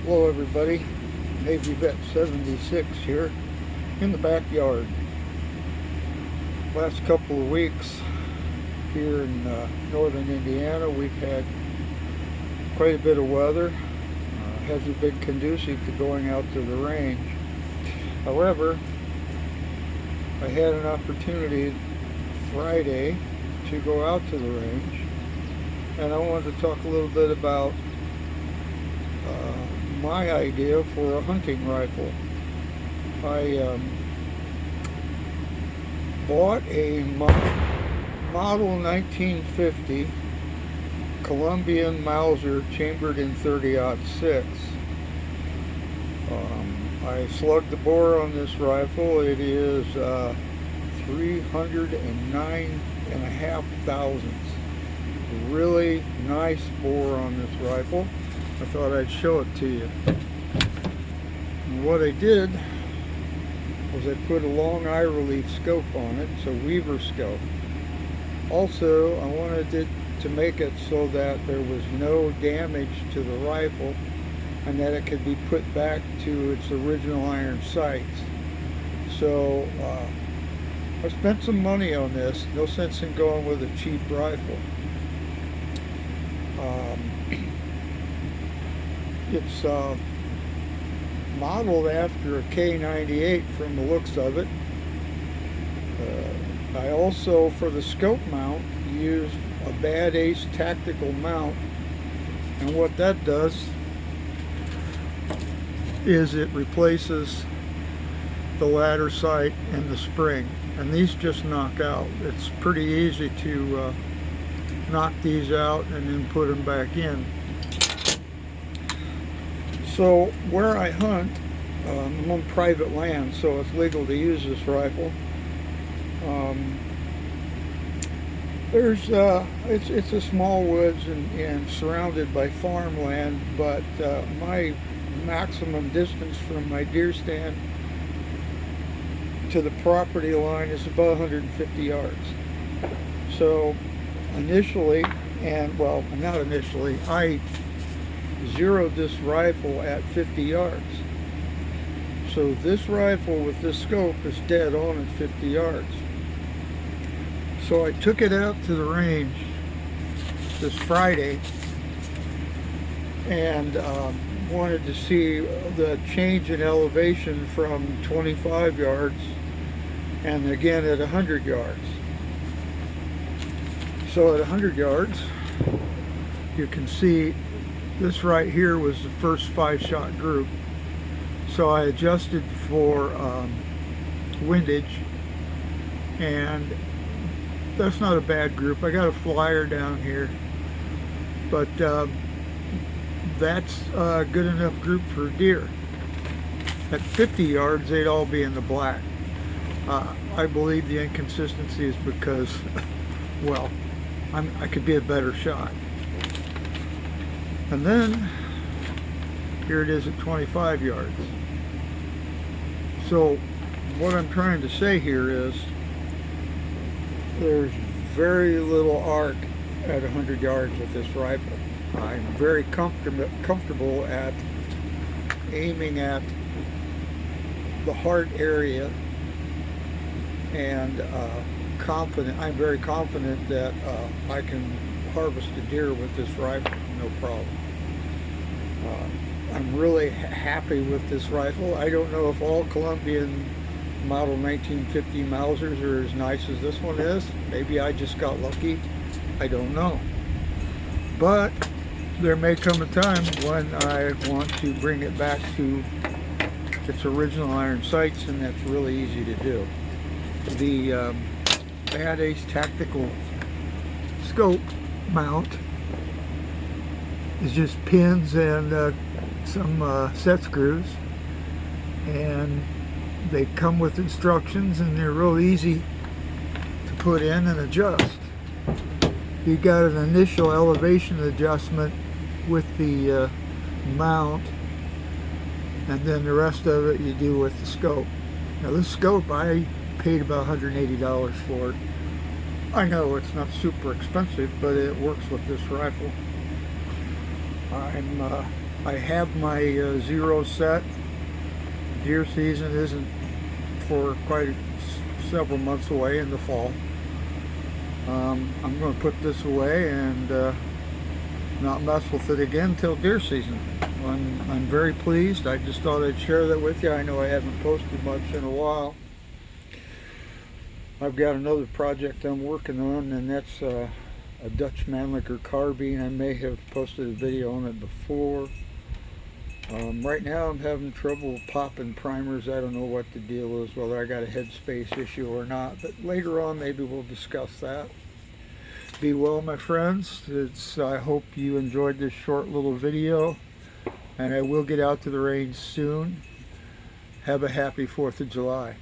Hello everybody, Navy Vet 76 here in the backyard. Last couple of weeks here in northern Indiana we've had quite a bit of weather. Hasn't been conducive to going out to the range. However, I had an opportunity Friday to go out to the range, and I wanted to talk a little bit about my idea for a hunting rifle. I bought a model 1950 Columbian mauser chambered in 30-06. I slugged the bore on this rifle. It is 309.5 thousandths. Really nice bore on this rifle. I thought I'd show it to you. And what I did was I put a long eye relief scope on it. It's a Weaver scope. Also, I wanted it to make it so that there was no damage to the rifle and that it could be put back to its original iron sights. So I spent some money on this. No sense in going with a cheap rifle. It's modeled after a K98 from the looks of it. I also, for the scope mount, used a Bad Ace tactical mount, and what that does is it replaces the ladder sight and the spring, and these just knock out. It's pretty easy to knock these out and then put them back in. So where I hunt, I'm on private land, so it's legal to use this rifle. It's a small woods and surrounded by farmland, but my maximum distance from my deer stand to the property line is about 150 yards. So initially, well, not initially, I zeroed this rifle at 50 yards. So this rifle with this scope is dead on at 50 yards. So I took it out to the range this Friday and wanted to see the change in elevation from 25 yards and again at 100 yards. So at 100 yards, you can see this right here was the first 5-shot group. So I adjusted for windage, and that's not a bad group. I got a flyer down here, but that's a good enough group for deer. At 50 yards, they'd all be in the black. I believe the inconsistency is because, well, I could be a better shot. And then here it is at 25 yards. So what I'm trying to say here is there's very little arc at 100 yards with this rifle. I'm very comfortable at aiming at the heart area, and I'm very confident that I can harvest a deer with this rifle, no problem. I'm really happy with this rifle. I don't know if all Columbian model 1950 Mausers are as nice as this one is. Maybe I just got lucky. I don't know. But there may come a time when I want to bring it back to its original iron sights, and that's really easy to do. The Bad Ace tactical scope mount is just pins and some set screws, and they come with instructions, and they're real easy to put in and adjust. You got an initial elevation adjustment with the mount, and then the rest of it you do with the scope. Now this scope, I paid about $180 for it. I know it's not super expensive, but it works with this rifle. I'm I have my zero set. Deer season isn't for quite several months away in the fall. I'm going to put this away and not mess with it again till deer season. I'm very pleased. I just thought I'd share that with you. I know I haven't posted much in a while. I've got another project I'm working on, and that's a Dutch Mannlicher carbine. I may have posted a video on it before. Right now I'm having trouble popping primers. I don't know what the deal is, whether I got a headspace issue or not, but later on maybe we'll discuss that. Be well, my friends. I hope you enjoyed this short little video, and I will get out to the range soon. Have a happy 4th of July.